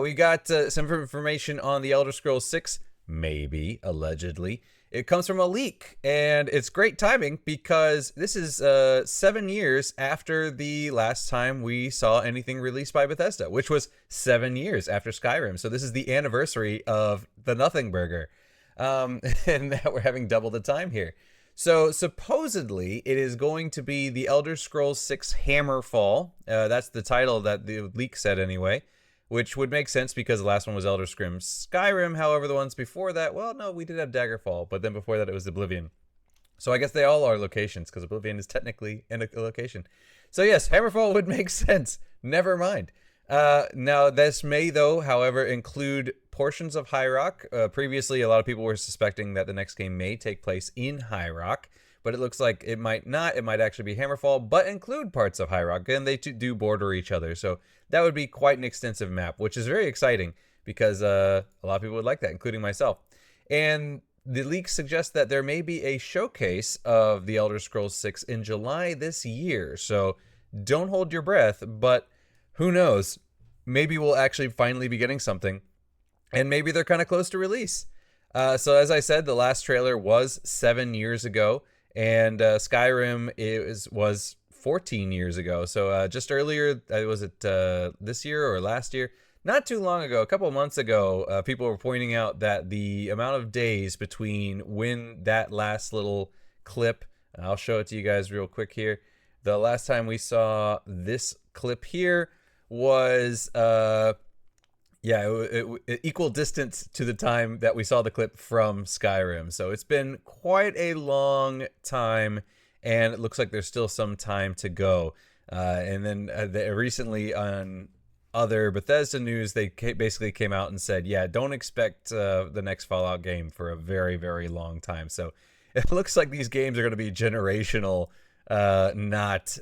We got some information on the Elder Scrolls 6, maybe, allegedly. It comes from a leak, and it's great timing because this is 7 years after the last time we saw anything released by Bethesda, which was 7 years after Skyrim. So this is the anniversary of the Nothing Burger, and that we're having double the time here. So supposedly it is going to be the Elder Scrolls 6 Hammerfall. That's the title that the leak said anyway, which would make sense because the last one was Elder Scrolls Skyrim. However, the ones before that, well, no, we did have Daggerfall, but then before that it was Oblivion. So I guess they all are locations because Oblivion is technically in a location. So yes, Hammerfall would make sense. Never mind. Now, this may, though, however, include portions of High Rock. Previously, a lot of people were suspecting that the next game may take place in High Rock, but it looks like it might not. It might actually be Hammerfall, but include parts of High Rock, and they do border each other. So that would be quite an extensive map, which is very exciting because a lot of people would like that, including myself. And the leaks suggest that there may be a showcase of the Elder Scrolls 6 in July this year. So don't hold your breath, but who knows? Maybe we'll actually finally be getting something, and maybe they're kind of close to release. So as I said, the last trailer was 7 years ago, and Skyrim was 14 years ago. So just earlier, was it this year or last year? Not too long ago, a couple of months ago, people were pointing out that the amount of days between when that last little clip, I'll show it to you guys real quick here. The last time we saw this clip here was equal distance to the time that we saw the clip from Skyrim. So it's been quite a long time, and it looks like there's still some time to go. And then recently on other Bethesda news, they basically came out and said, yeah, don't expect the next Fallout game for a very, very long time. So it looks like these games are going to be generational, not,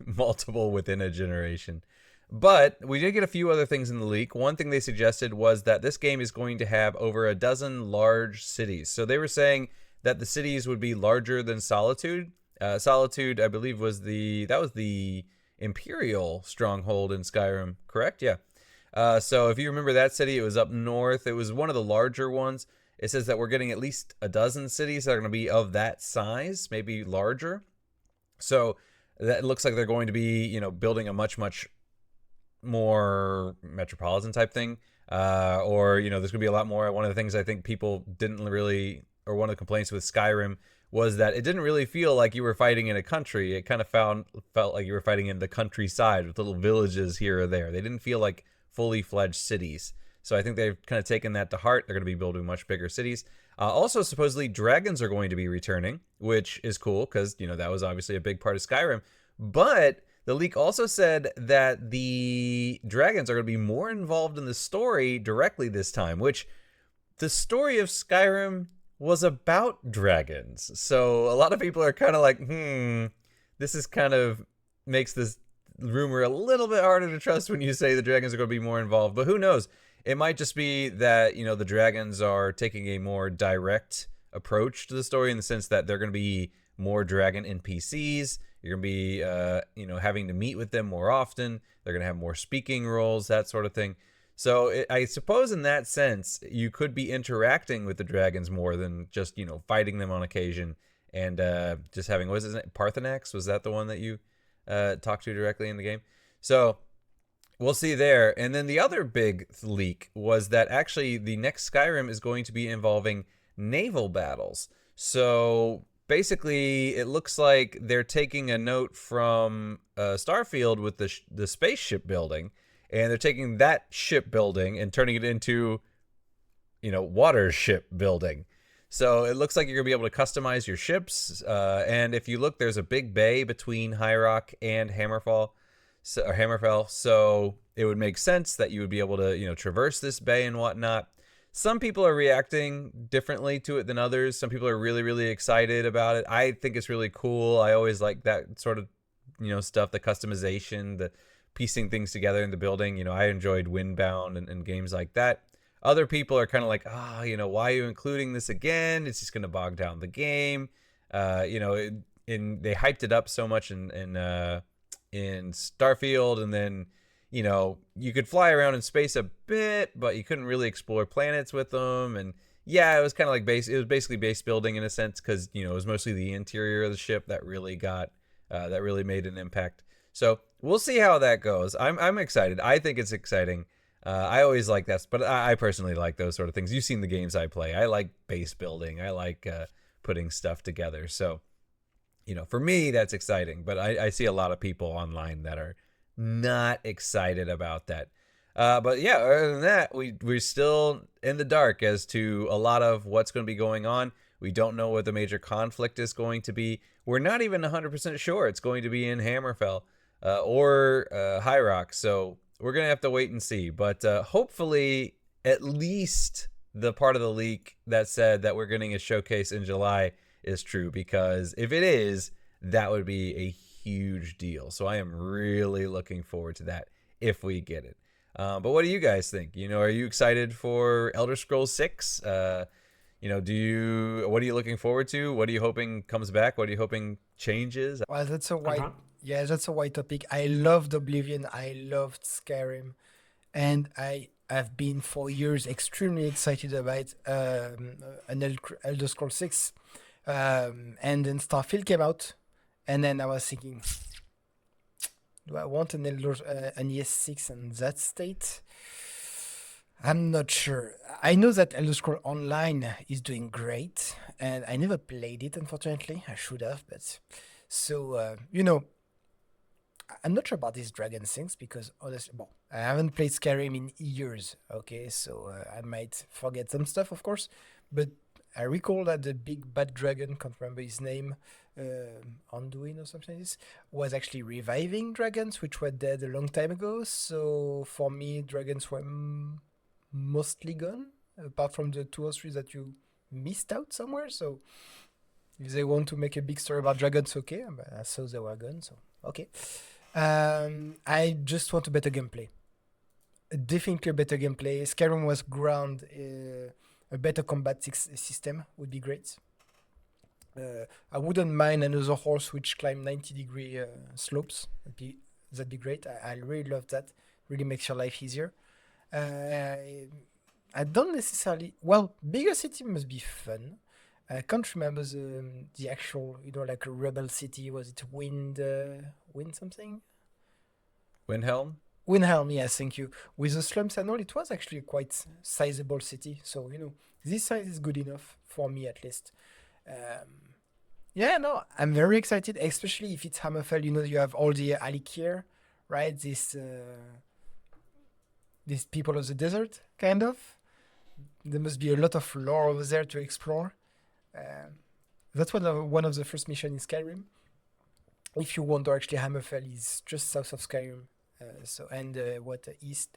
multiple within a generation. But we did get a few other things in the leak. One thing they suggested was that this game is going to have over a dozen large cities. So they were saying that the cities would be larger than Solitude. Solitude, I believe, was the Imperial stronghold in Skyrim, correct? Yeah. So if you remember that city, it was up north. It was one of the larger ones. It says that we're getting at least a dozen cities that are going to be of that size, maybe larger. So that looks like they're going to be, building a much, much more metropolitan type thing. Or, there's going to be a lot more. One of the things I think people didn't really, or one of the complaints with Skyrim was that it didn't really feel like you were fighting in a country. It kind of felt like you were fighting in the countryside with little villages here or there. They didn't feel like fully fledged cities. So I think they've kind of taken that to heart. They're going to be building much bigger cities. Also, supposedly dragons are going to be returning, which is cool because, that was obviously a big part of Skyrim. But the leak also said that the dragons are going to be more involved in the story directly this time, which the story of Skyrim was about dragons. So a lot of people are kind of like, this is kind of makes this rumor a little bit harder to trust when you say the dragons are going to be more involved. But who knows? It might just be that, the dragons are taking a more direct approach to the story in the sense that they're going to be more dragon NPCs. You're going to be, having to meet with them more often. They're going to have more speaking roles, that sort of thing. So I suppose in that sense, you could be interacting with the dragons more than just, fighting them on occasion and just having, what was his name? Parthenax? Was that the one that you talked to directly in the game? So we'll see there. And then the other big leak was that actually the next Skyrim is going to be involving naval battles. So basically, it looks like they're taking a note from Starfield with the spaceship building, and they're taking that shipbuilding and turning it into, water ship building. So it looks like you're going to be able to customize your ships. And if you look, there's a big bay between High Rock and Hammerfell. So it would make sense that you would be able to, traverse this bay and whatnot. Some people are reacting differently to it than others. Some people are really, really excited about it. I think it's really cool. I always like that sort of, stuff, the customization, the piecing things together in the building. I enjoyed Windbound and games like that. Other people are kind of like, why are you including this again? It's just going to bog down the game. They hyped it up so much in Starfield, and then, you know, you could fly around in space a bit, but you couldn't really explore planets with them. And yeah, it was kind of like it was basically base building in a sense, because, you know, it was mostly the interior of the ship that really that really made an impact. So we'll see how that goes. I'm excited. I think it's exciting. I always like that, but I personally like those sort of things. You've seen the games I play. I like base building. I like putting stuff together. So, you know, for me, that's exciting. But I see a lot of people online that are not excited about that. But yeah, other than that, we're still in the dark as to a lot of what's going to be going on. We don't know what the major conflict is going to be. We're not even 100% sure it's going to be in Hammerfell or High Rock. So we're going to have to wait and see. But hopefully, at least the part of the leak that said that we're getting a showcase in July is true. Because if it is, that would be a huge deal. So I am really looking forward to that if we get it. But what do you guys think? You know, are you excited for Elder Scrolls 6? You know, what are you looking forward to? What are you hoping comes back? What are you hoping changes? Well, that's a that's a wide topic. I loved Oblivion. I loved Skyrim, and I have been for years extremely excited about Elder Scrolls 6. And then Starfield came out, and then I was thinking, do I want an ES6 in that state? I'm not sure. I know that Elder Scrolls Online is doing great, and I never played it, unfortunately. I should have, but so you know, I'm not sure about these dragon things because honestly, well, I haven't played Skyrim in years. Okay, so I might forget some stuff, of course, but I recall that the big bad dragon, can't remember his name, Anduin or something like this, was actually reviving dragons which were dead a long time ago. So for me, dragons were mostly gone, apart from the 2 or 3 that you missed out somewhere. So if they want to make a big story about dragons, okay, but I saw they were gone, so okay. I just want a better gameplay. Definitely a better gameplay. Skyrim was ground. A better combat system would be great. I wouldn't mind another horse which climb 90-degree slopes. That'd be great. I really love that. Really makes your life easier. I don't necessarily... Well, bigger city must be fun. I can't remember the actual, you know, like a rebel city. Was it Wind something? Windhelm? Windhelm, yes, thank you. With the slums and all, it was actually a quite sizable city. So, you know, this size is good enough for me at least. Yeah, no, I'm very excited, especially if it's Hammerfell. You know, you have all the Alikir, right? These people of the desert, kind of. There must be a lot of lore over there to explore. That's one of the first missions in Skyrim. If you wonder, actually, Hammerfell is just south of Skyrim.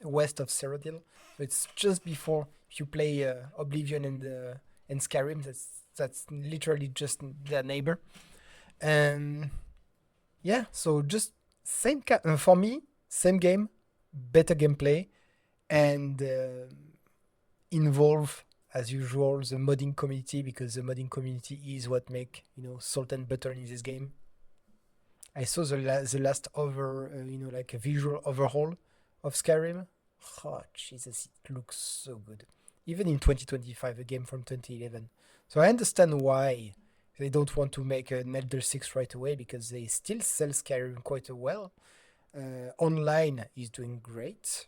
West of Cyrodiil. So it's just before you play Oblivion and Skyrim. That's literally just their neighbor. Yeah, so just for me, same game, better gameplay, and involve as usual the modding community, because the modding community is what make, you know, salt and butter in this game. I saw the last like a visual overhaul of Skyrim. Oh, Jesus, it looks so good. Even in 2025, a game from 2011. So I understand why they don't want to make an Elder 6 right away, because they still sell Skyrim quite well. Online is doing great.